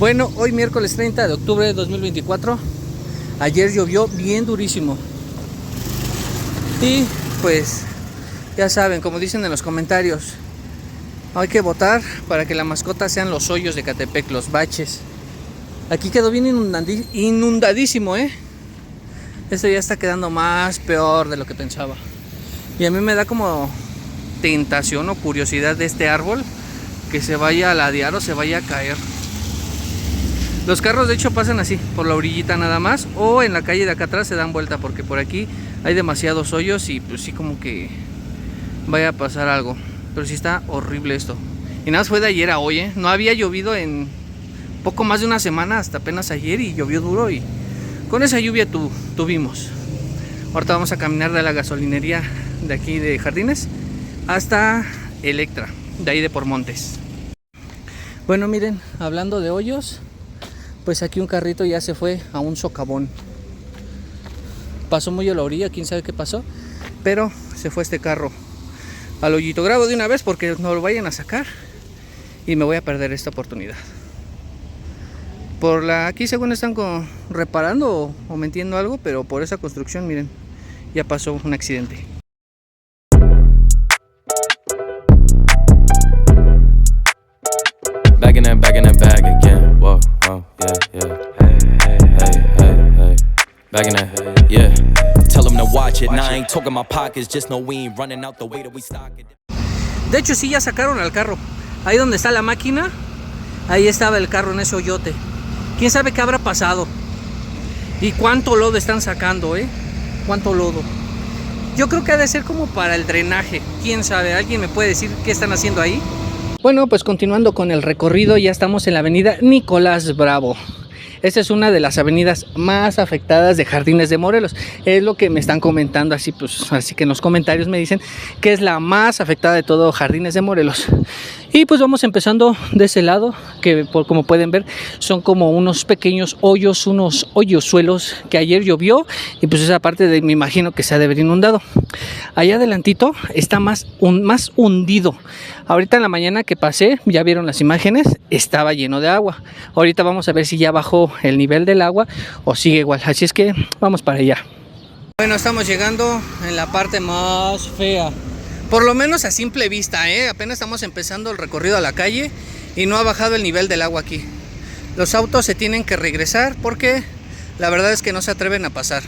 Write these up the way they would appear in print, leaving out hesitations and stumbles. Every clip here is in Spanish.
Bueno, hoy miércoles 30 de octubre de 2024. Ayer llovió bien durísimo. Y pues ya saben, como dicen en los comentarios, hay que votar para que la mascota sean los hoyos de Catepec, los baches. Aquí quedó bien inundadísimo, Esto ya está quedando más peor de lo que pensaba. Y a mí me da como tentación o curiosidad de este árbol que se vaya a ladear o se vaya a caer. Los carros de hecho pasan así, por la orillita nada más, o en la calle de acá atrás se dan vuelta, porque por aquí hay demasiados hoyos y pues sí como que vaya a pasar algo. Pero sí está horrible esto. Y nada más fue de ayer a hoy, No había llovido en poco más de una semana, hasta apenas ayer, y llovió duro, y con esa lluvia tuvimos. Ahorita vamos a caminar de la gasolinería de aquí de Jardines hasta Electra, de ahí de por Montes. Bueno, miren, hablando de hoyos, pues aquí un carrito ya se fue a un socavón. Pasó muy a la orilla, quién sabe qué pasó, pero se fue este carro al hoyito. Grabo de una vez porque no lo vayan a sacar y me voy a perder esta oportunidad. Aquí según están reparando o metiendo algo, pero por esa construcción, miren, ya pasó un accidente. Back in that bag again. Whoa, whoa, yeah. Hey. Back in that, yeah. Tell them to watch it. Now I ain't talking my pockets, just know we ain't running out the way that we stock it. De hecho, sí, ya sacaron al carro. Ahí donde está la máquina, ahí estaba el carro en ese hoyote. ¿Quién sabe qué habrá pasado? ¿Y cuánto lodo están sacando, ¿Cuánto lodo? Yo creo que ha de ser como para el drenaje. ¿Quién sabe? ¿Alguien me puede decir qué están haciendo ahí? Bueno, pues continuando con el recorrido, ya estamos en la avenida Nicolás Bravo. Esta es una de las avenidas más afectadas de Jardines de Morelos. Es lo que me están comentando, así que en los comentarios me dicen que es la más afectada de todo Jardines de Morelos. Y pues vamos empezando de ese lado, que como pueden ver son como unos pequeños hoyos, unos hoyuelos que ayer llovió, y pues esa parte me imagino que se ha de haber inundado. Allá adelantito está más hundido. Ahorita en la mañana que pasé, ya vieron las imágenes, estaba lleno de agua. Ahorita vamos a ver si ya bajó el nivel del agua o sigue igual, así es que vamos para allá. Bueno, estamos llegando en la parte más fea, por lo menos a simple vista, apenas estamos empezando el recorrido a la calle y no ha bajado el nivel del agua aquí. Los autos se tienen que regresar porque la verdad es que no se atreven a pasar.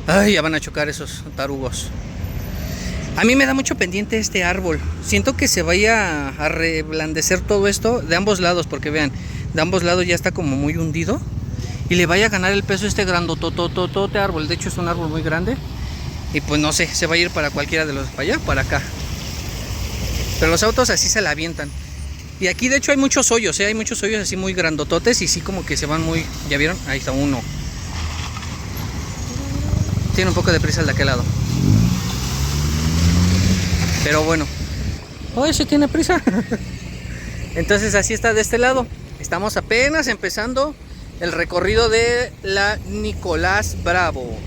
Ay, ya van a chocar esos tarugos. A mí me da mucho pendiente este árbol. Siento que se vaya a reblandecer todo esto de ambos lados, porque vean, de ambos lados ya está como muy hundido y le vaya a ganar el peso este grandotototote árbol. De hecho es un árbol muy grande y pues no sé, se va a ir para cualquiera de los, para allá, para acá. Pero los autos así se la avientan. Y aquí de hecho hay muchos hoyos, hay muchos hoyos así muy grandototes y sí como que se van muy, ¿ya vieron? Ahí está uno. Tiene un poco de prisa el de aquel lado. Pero bueno, hoy sí tiene prisa. Entonces así está de este lado. Estamos apenas empezando el recorrido de la Nicolás Bravo.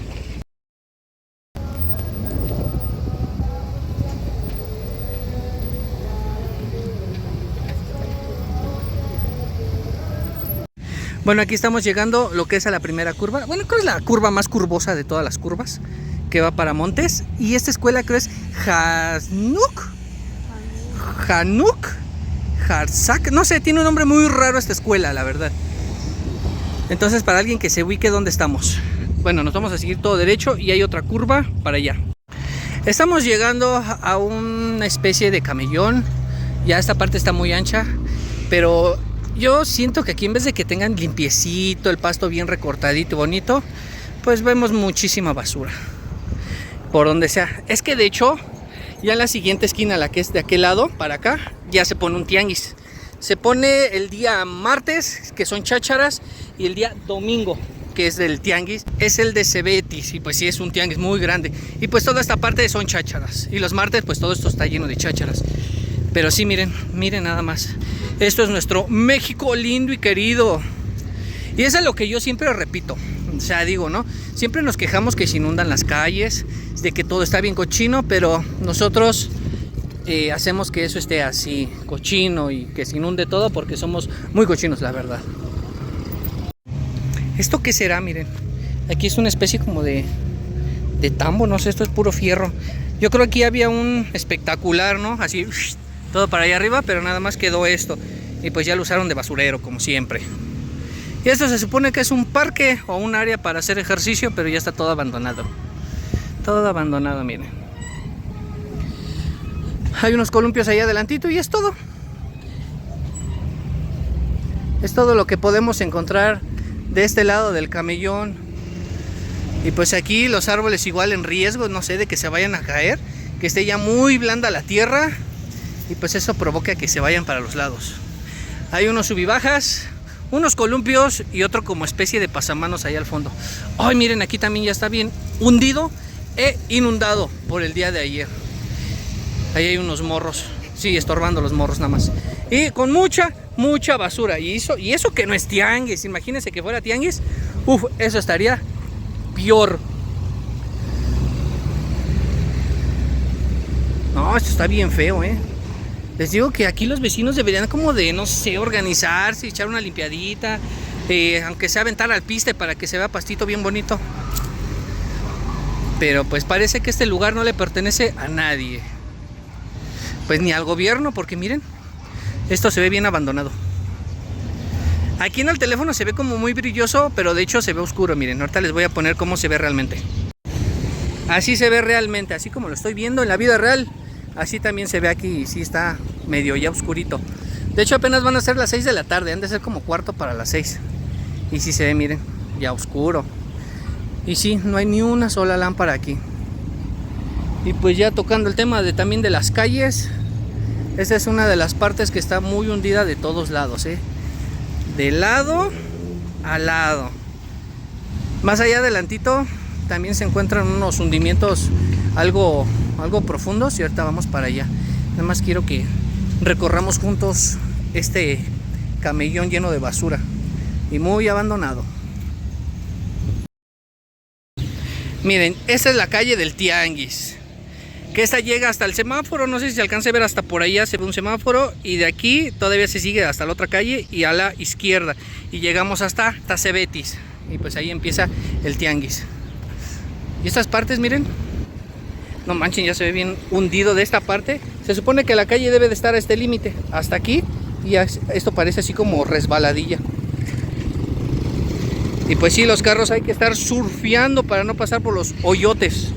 Bueno, aquí estamos llegando lo que es a la primera curva. Bueno, creo que es la curva más curvosa de todas las curvas, que va para Montes. Y esta escuela creo es Harzak, no sé, tiene un nombre muy raro esta escuela, la verdad. Entonces, para alguien que se ubique dónde estamos, bueno, nos vamos a seguir todo derecho y hay otra curva para allá. Estamos llegando a una especie de camellón. Ya esta parte está muy ancha, pero yo siento que aquí, en vez de que tengan limpiecito, el pasto bien recortadito y bonito, pues vemos muchísima basura por donde sea. Es que de hecho, ya en la siguiente esquina, la que es de aquel lado para acá, ya se pone un tianguis. Se pone el día martes, que son chácharas, y el día domingo, que es del tianguis, es el de Cebetis. Y pues sí, es un tianguis muy grande. Y pues toda esta parte son chácharas. Y los martes pues todo esto está lleno de chácharas. Pero sí, miren nada más. Esto es nuestro México lindo y querido. Y eso es lo que yo siempre repito. O sea, digo, ¿no? Siempre nos quejamos que se inundan las calles, de que todo está bien cochino, pero nosotros hacemos que eso esté así, cochino, y que se inunde todo porque somos muy cochinos, la verdad. ¿Esto qué será? Miren, aquí es una especie como de tambo, no sé, esto es puro fierro. Yo creo que aquí había un espectacular, ¿no? Así, todo para allá arriba, pero nada más quedó esto. Y pues ya lo usaron de basurero, como siempre. Y esto se supone que es un parque o un área para hacer ejercicio, pero ya está todo abandonado. Todo abandonado, miren. Hay unos columpios ahí adelantito y es todo. Es todo lo que podemos encontrar de este lado del camellón. Y pues aquí los árboles igual en riesgo, no sé, de que se vayan a caer, que esté ya muy blanda la tierra y pues eso provoca que se vayan para los lados. Hay unos subibajas, unos columpios y otro como especie de pasamanos ahí al fondo. Ay, miren, aquí también ya está bien hundido e inundado por el día de ayer. Ahí hay unos morros, sí, estorbando los morros nada más. Y con mucha basura. Y eso que no es tianguis, imagínense que fuera tianguis, eso estaría peor. No, esto está bien feo, Les digo que aquí los vecinos deberían como de, no sé, organizarse, echar una limpiadita, aunque sea aventar al piste para que se vea pastito bien bonito. Pero pues parece que este lugar no le pertenece a nadie. Pues ni al gobierno, porque miren, esto se ve bien abandonado. Aquí en el teléfono se ve como muy brilloso, pero de hecho se ve oscuro. Miren, ahorita les voy a poner cómo se ve realmente. Así se ve realmente, así como lo estoy viendo en la vida real. Así también se ve aquí y sí está medio ya oscurito. De hecho apenas van a ser las 6 de la tarde, han de ser como cuarto para las 6. Y sí se ve, miren, ya oscuro. Y sí, no hay ni una sola lámpara aquí. Y pues ya tocando el tema también de las calles. Esta es una de las partes que está muy hundida de todos lados, de lado a lado. Más allá adelantito también se encuentran unos hundimientos algo profundos y ahorita vamos para allá. Nada más quiero que recorramos juntos este camellón lleno de basura y muy abandonado. Miren, esta es la calle del Tianguis, que esta llega hasta el semáforo, no sé si se alcanza a ver hasta por allá, se ve un semáforo y de aquí todavía se sigue hasta la otra calle y a la izquierda y llegamos hasta Tacebetis y pues ahí empieza el Tianguis. Y estas partes, miren, no manchen, ya se ve bien hundido de esta parte. Se supone que la calle debe de estar a este límite, hasta aquí, y esto parece así como resbaladilla. Y pues sí, los carros hay que estar surfeando para no pasar por los hoyotes.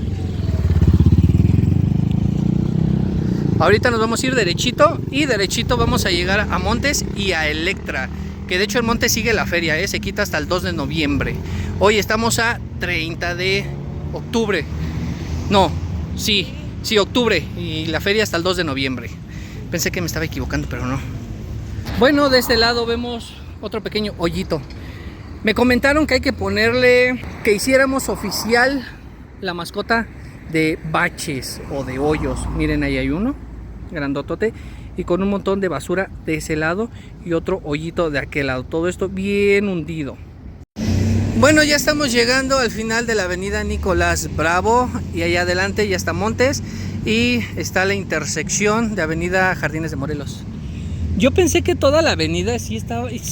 Ahorita nos vamos a ir derechito y derechito vamos a llegar a Montes y a Electra, que de hecho el Monte sigue la feria, se quita hasta el 2 de noviembre. Hoy estamos a 30 de octubre. No, sí, octubre, y la feria hasta el 2 de noviembre. Pensé que me estaba equivocando, pero no. Bueno, de este lado vemos otro pequeño hoyito. Me comentaron que hay que ponerle, que hiciéramos oficial la mascota de baches o de hoyos. Miren, ahí hay uno grandotote y con un montón de basura de ese lado y otro hoyito de aquel lado. Todo esto bien hundido. Bueno, ya estamos llegando al final de la avenida Nicolás Bravo y allá adelante ya está Montes y está la intersección de avenida Jardines de Morelos. Yo pensé que toda la avenida sí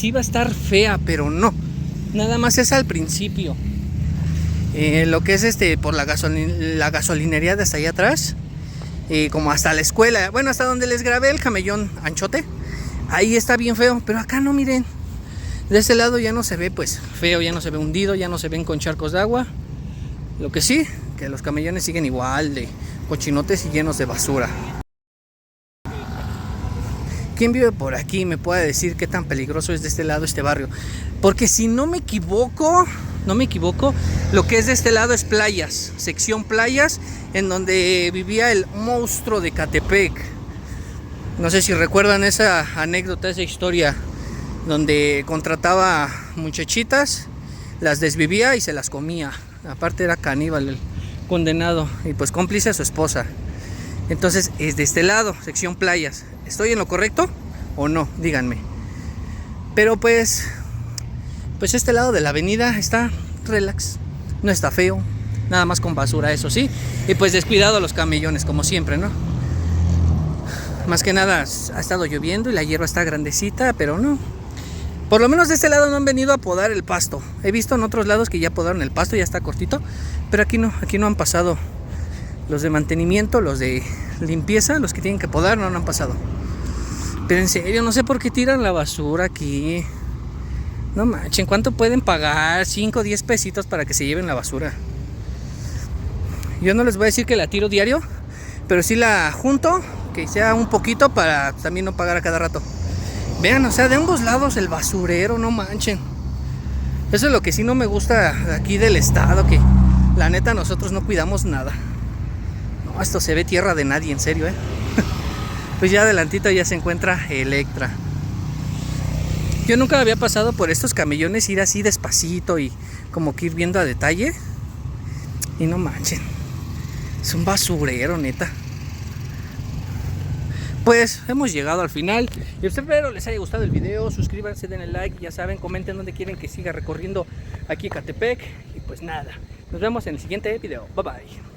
iba a estar fea, pero no. Nada más es al principio. Lo que es por la gasolinería de hasta allá atrás, como hasta la escuela, bueno, hasta donde les grabé el camellón anchote, ahí está bien feo, pero acá no, miren. De este lado ya no se ve pues feo, ya no se ve hundido, ya no se ven con charcos de agua. Lo que sí, que los camellones siguen igual de cochinotes y llenos de basura. ¿Quién vive por aquí me puede decir qué tan peligroso es de este lado este barrio? Porque si no me equivoco, lo que es de este lado es Playas, sección Playas, en donde vivía el monstruo de Catepec. No sé si recuerdan esa anécdota, esa historia, donde contrataba muchachitas, las desvivía y se las comía. Aparte era caníbal el condenado y pues cómplice a su esposa. Entonces es de este lado, sección Playas. ¿Estoy en lo correcto o no? Díganme. Pero pues este lado de la avenida está relax, no está feo, nada más con basura, eso sí. Y pues descuidado los camellones, como siempre, ¿no? Más que nada ha estado lloviendo y la hierba está grandecita, pero no. Por lo menos de este lado no han venido a podar el pasto. He visto en otros lados que ya podaron el pasto, ya está cortito. Pero aquí no han pasado. Los de mantenimiento, los de limpieza, los que tienen que podar, no han pasado. Pero en serio, no sé por qué tiran la basura aquí. No manchen, ¿cuánto pueden pagar? 5 o 10 pesitos para que se lleven la basura. Yo no les voy a decir que la tiro diario, pero sí la junto, que sea un poquito para también no pagar a cada rato. Vean, o sea, de ambos lados el basurero, no manchen. Eso es lo que sí no me gusta aquí del estado, que la neta nosotros no cuidamos nada. No, esto se ve tierra de nadie, en serio, Pues ya adelantito ya se encuentra Electra. Yo nunca había pasado por estos camellones, ir así despacito y como que ir viendo a detalle. Y no manchen, es un basurero, neta. Pues hemos llegado al final. Y espero les haya gustado el video. Suscríbanse, denle like, ya saben, comenten dónde quieren que siga recorriendo aquí Ecatepec. Y pues nada, nos vemos en el siguiente video. Bye bye.